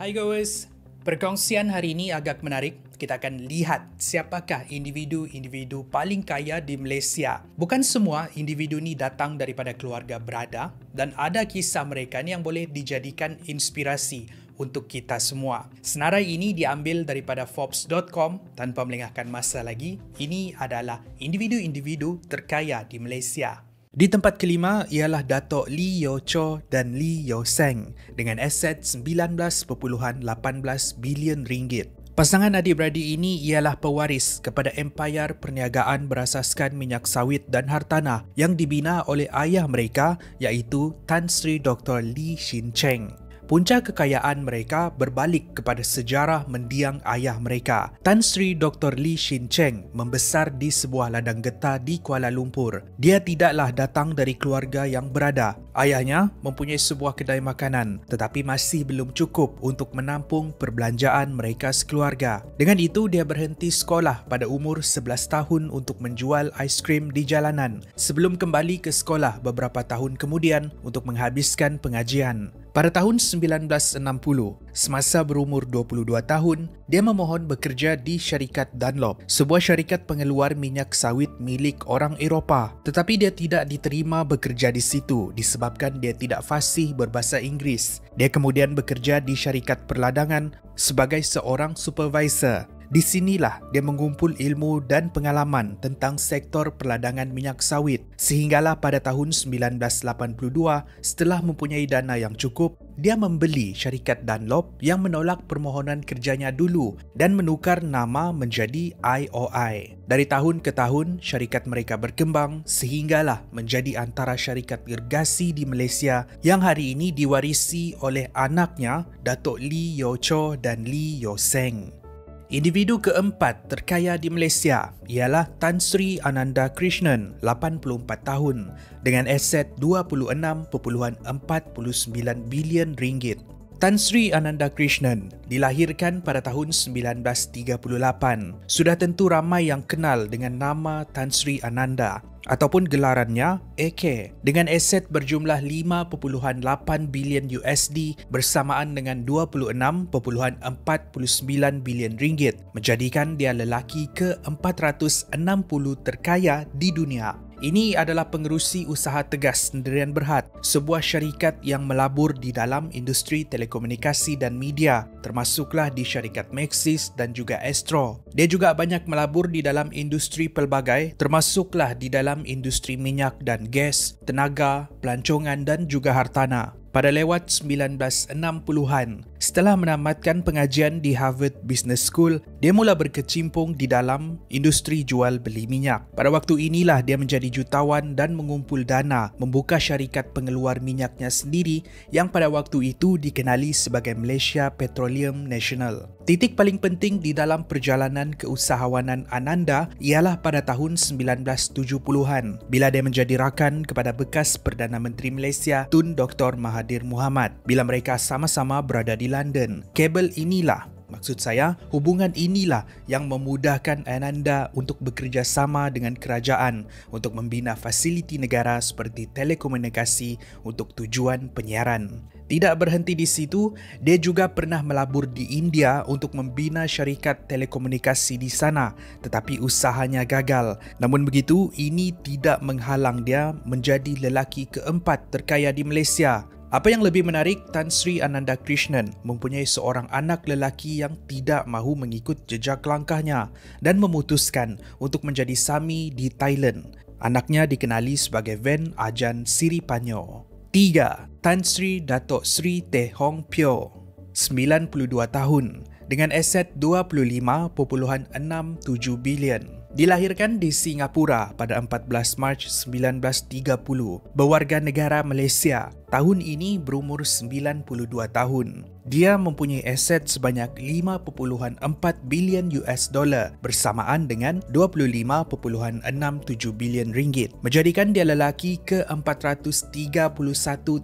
Hai guys, perkongsian hari ini agak menarik. Kita akan lihat siapakah individu-individu paling kaya di Malaysia. Bukan semua individu ni datang daripada keluarga berada dan ada kisah mereka ni yang boleh dijadikan inspirasi untuk kita semua. Senarai ini diambil daripada Forbes.com. Tanpa melengahkan masa lagi, ini adalah individu-individu terkaya di Malaysia. Di tempat kelima ialah Dato' Lee Yeow Chow dan Lee Yeow Seng dengan aset 19.18 bilion ringgit. Pasangan adik-beradik ini ialah pewaris kepada empayar perniagaan berasaskan minyak sawit dan hartanah yang dibina oleh ayah mereka iaitu Tan Sri Dr. Lee Shin Cheng. Punca kekayaan mereka berbalik kepada sejarah mendiang ayah mereka. Tan Sri Dr. Lee Shin Cheng membesar di sebuah ladang getah di Kuala Lumpur. Dia tidaklah datang dari keluarga yang berada. Ayahnya mempunyai sebuah kedai makanan tetapi masih belum cukup untuk menampung perbelanjaan mereka sekeluarga. Dengan itu, dia berhenti sekolah pada umur 11 tahun untuk menjual aiskrim di jalanan sebelum kembali ke sekolah beberapa tahun kemudian untuk menghabiskan pengajian. Pada tahun 1960, semasa berumur 22 tahun, dia memohon bekerja di syarikat Dunlop, sebuah syarikat pengeluar minyak sawit milik orang Eropah. Tetapi dia tidak diterima bekerja di situ disebabkan dia tidak fasih berbahasa Inggeris. Dia kemudian bekerja di syarikat perladangan sebagai seorang supervisor. Di sinilah dia mengumpul ilmu dan pengalaman tentang sektor perladangan minyak sawit. Sehinggalah pada tahun 1982, setelah mempunyai dana yang cukup, dia membeli syarikat Dunlop yang menolak permohonan kerjanya dulu dan menukar nama menjadi IOI. Dari tahun ke tahun, syarikat mereka berkembang sehinggalah menjadi antara syarikat gergasi di Malaysia yang hari ini diwarisi oleh anaknya, Dato' Lee Yeow Chow dan Lee Yeow Seng. Individu keempat terkaya di Malaysia ialah Tan Sri Ananda Krishnan, 84 tahun, dengan aset 26.49 bilion ringgit. Tan Sri Ananda Krishnan dilahirkan pada tahun 1938. Sudah tentu ramai yang kenal dengan nama Tan Sri Ananda ataupun gelarannya AK dengan aset berjumlah 5.8 bilion USD bersamaan dengan 26.49 bilion ringgit, menjadikan dia lelaki ke-460 terkaya di dunia. Ini adalah pengerusi usaha Tegas Sendirian Berhad, sebuah syarikat yang melabur di dalam industri telekomunikasi dan media, termasuklah di syarikat Maxis dan juga Astro. Dia juga banyak melabur di dalam industri pelbagai, termasuklah di dalam industri minyak dan gas, tenaga, pelancongan dan juga hartanah. Pada lewat 1960-an, setelah menamatkan pengajian di Harvard Business School, dia mula berkecimpung di dalam industri jual beli minyak. Pada waktu inilah dia menjadi jutawan dan mengumpul dana membuka syarikat pengeluar minyaknya sendiri yang pada waktu itu dikenali sebagai Malaysia Petroleum National. Titik paling penting di dalam perjalanan keusahawanan Ananda ialah pada tahun 1970-an bila dia menjadi rakan kepada bekas Perdana Menteri Malaysia Tun Dr. Mahathir Mohamad bila mereka sama-sama berada di London. Hubungan inilah yang memudahkan Ananda untuk bekerjasama dengan kerajaan untuk membina fasiliti negara seperti telekomunikasi untuk tujuan penyiaran. Tidak berhenti di situ, dia juga pernah melabur di India untuk membina syarikat telekomunikasi di sana, tetapi usahanya gagal. Namun begitu, ini tidak menghalang dia menjadi lelaki keempat terkaya di Malaysia. Apa yang lebih menarik, Tan Sri Ananda Krishnan mempunyai seorang anak lelaki yang tidak mahu mengikut jejak langkahnya dan memutuskan untuk menjadi Sami di Thailand. Anaknya dikenali sebagai Ven Ajan Siripanyo. 3. Tan Sri Dato' Sri Teh Hong Pyo, 92 tahun, dengan aset 25.67 bilion. Dilahirkan di Singapura pada 14 Mac 1930, berwarga negara Malaysia. Tahun ini berumur 92 tahun. Dia mempunyai aset sebanyak 5.4 bilion US dollar bersamaan dengan 25.67 bilion ringgit, menjadikan dia lelaki ke-431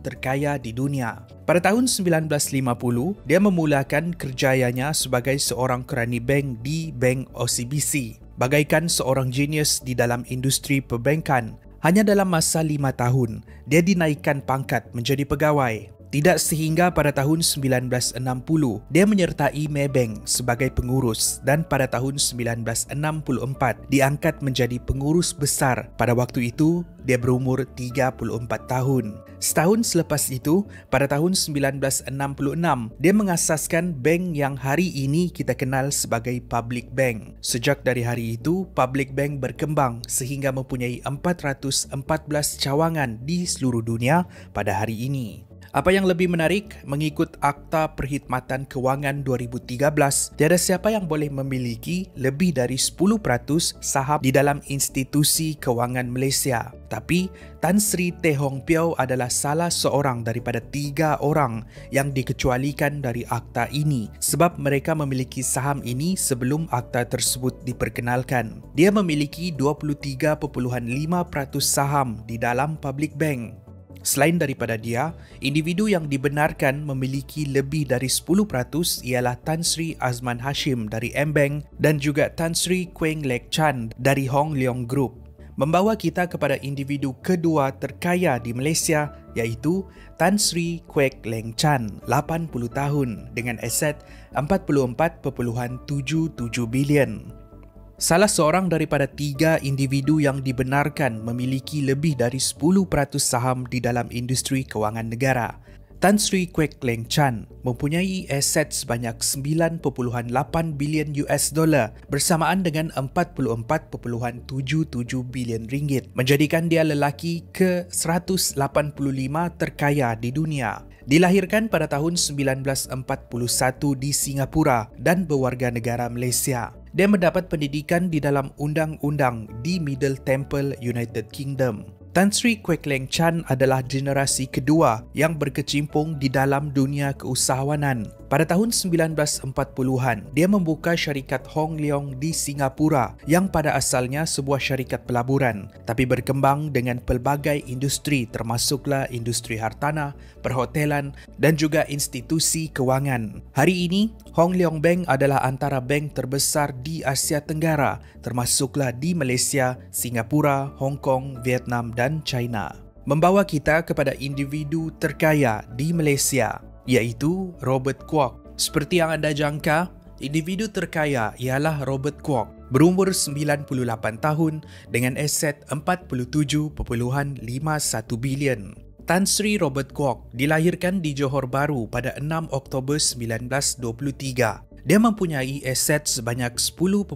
terkaya di dunia. Pada tahun 1950, dia memulakan kerjayanya sebagai seorang kerani bank di Bank OCBC. Bagaikan seorang genius di dalam industri perbankan, hanya dalam masa 5 tahun, dia dinaikkan pangkat menjadi pegawai. Tidak sehingga pada tahun 1960, dia menyertai Maybank sebagai pengurus dan pada tahun 1964 diangkat menjadi pengurus besar. Pada waktu itu, dia berumur 34 tahun. Setahun selepas itu, pada tahun 1966, dia mengasaskan bank yang hari ini kita kenal sebagai Public Bank. Sejak dari hari itu, Public Bank berkembang sehingga mempunyai 414 cawangan di seluruh dunia pada hari ini. Apa yang lebih menarik, mengikut Akta Perkhidmatan Kewangan 2013, tiada siapa yang boleh memiliki lebih dari 10% saham di dalam institusi kewangan Malaysia. Tapi, Tan Sri Teh Hong Piao adalah salah seorang daripada 3 orang yang dikecualikan dari akta ini sebab mereka memiliki saham ini sebelum akta tersebut diperkenalkan. Dia memiliki 23.5% saham di dalam Public Bank. Selain daripada dia, individu yang dibenarkan memiliki lebih dari 10% ialah Tan Sri Azman Hashim dari M-Bank dan juga Tan Sri Queng Lek Chan dari Hong Leong Group. Membawa kita kepada individu kedua terkaya di Malaysia iaitu Tan Sri Quek Leng Chan, 80 tahun dengan aset 44.77 bilion. Salah seorang daripada 3 individu yang dibenarkan memiliki lebih dari 10% saham di dalam industri kewangan negara. Tan Sri Quek Leng Chan mempunyai aset sebanyak 9.8 bilion US dollar bersamaan dengan 44.77 bilion ringgit, menjadikan dia lelaki ke-185 terkaya di dunia. Dilahirkan pada tahun 1941 di Singapura dan berwarga negara Malaysia. Dia mendapat pendidikan di dalam undang-undang di Middle Temple, United Kingdom. Tan Sri Quek Leng Chan adalah generasi kedua yang berkecimpung di dalam dunia keusahawanan. Pada tahun 1940-an, dia membuka syarikat Hong Leong di Singapura yang pada asalnya sebuah syarikat pelaburan, tapi berkembang dengan pelbagai industri termasuklah industri hartanah, perhotelan dan juga institusi kewangan. Hari ini, Hong Leong Bank adalah antara bank terbesar di Asia Tenggara, termasuklah di Malaysia, Singapura, Hong Kong, Vietnam dan China. Membawa kita kepada individu terkaya di Malaysia, iaitu Robert Kwok. Seperti yang anda jangka, individu terkaya ialah Robert Kwok, berumur 98 tahun dengan aset 47.51 bilion. Tan Sri Robert Kwok dilahirkan di Johor Bahru pada 6 Oktober 1923. Dia mempunyai aset sebanyak 10.4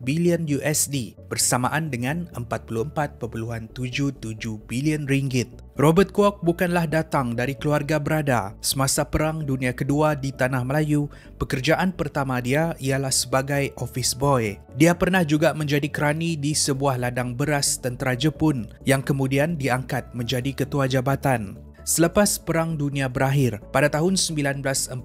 bilion USD bersamaan dengan 44.77 bilion ringgit. Robert Kwok bukanlah datang dari keluarga berada. Semasa Perang Dunia Kedua di Tanah Melayu, pekerjaan pertama dia ialah sebagai office boy. Dia pernah juga menjadi kerani di sebuah ladang beras tentera Jepun yang kemudian diangkat menjadi ketua jabatan. Selepas Perang Dunia berakhir, pada tahun 1948,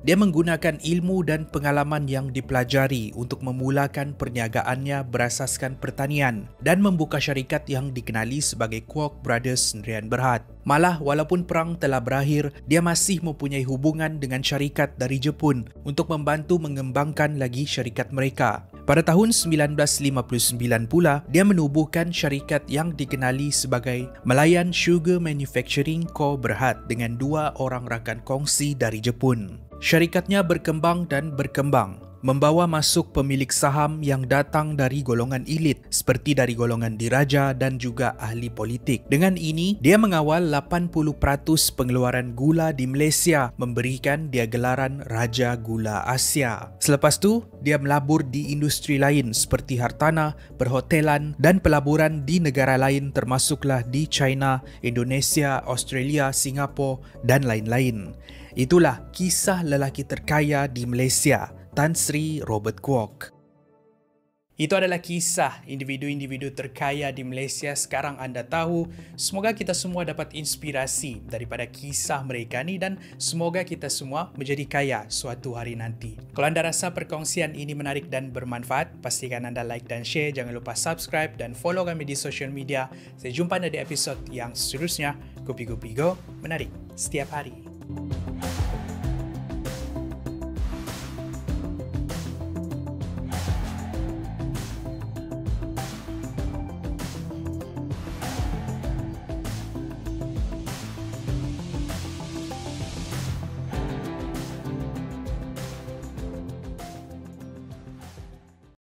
dia menggunakan ilmu dan pengalaman yang dipelajari untuk memulakan perniagaannya berasaskan pertanian dan membuka syarikat yang dikenali sebagai Kwok Brothers Sdn Bhd. Malah walaupun perang telah berakhir, dia masih mempunyai hubungan dengan syarikat dari Jepun untuk membantu mengembangkan lagi syarikat mereka. Pada tahun 1959 pula, dia menubuhkan syarikat yang dikenali sebagai Malayan Sugar Manufacturing Co. Berhad dengan 2 orang rakan kongsi dari Jepun. Syarikatnya berkembang dan berkembang, membawa masuk pemilik saham yang datang dari golongan elit seperti dari golongan diraja dan juga ahli politik. Dengan ini, dia mengawal 80% pengeluaran gula di Malaysia, memberikan dia gelaran Raja Gula Asia. Selepas tu, dia melabur di industri lain seperti hartanah, perhotelan dan pelaburan di negara lain termasuklah di China, Indonesia, Australia, Singapura dan lain-lain. Itulah kisah lelaki terkaya di Malaysia, Tan Sri Robert Kwok. Itu adalah kisah individu-individu terkaya di Malaysia. Sekarang anda tahu, semoga kita semua dapat inspirasi daripada kisah mereka ni dan semoga kita semua menjadi kaya suatu hari nanti. Kalau anda rasa perkongsian ini menarik dan bermanfaat, pastikan anda like dan share. Jangan lupa subscribe dan follow kami di social media. Saya jumpa anda di episod yang seterusnya. Kopi Kopi Go, menarik setiap hari.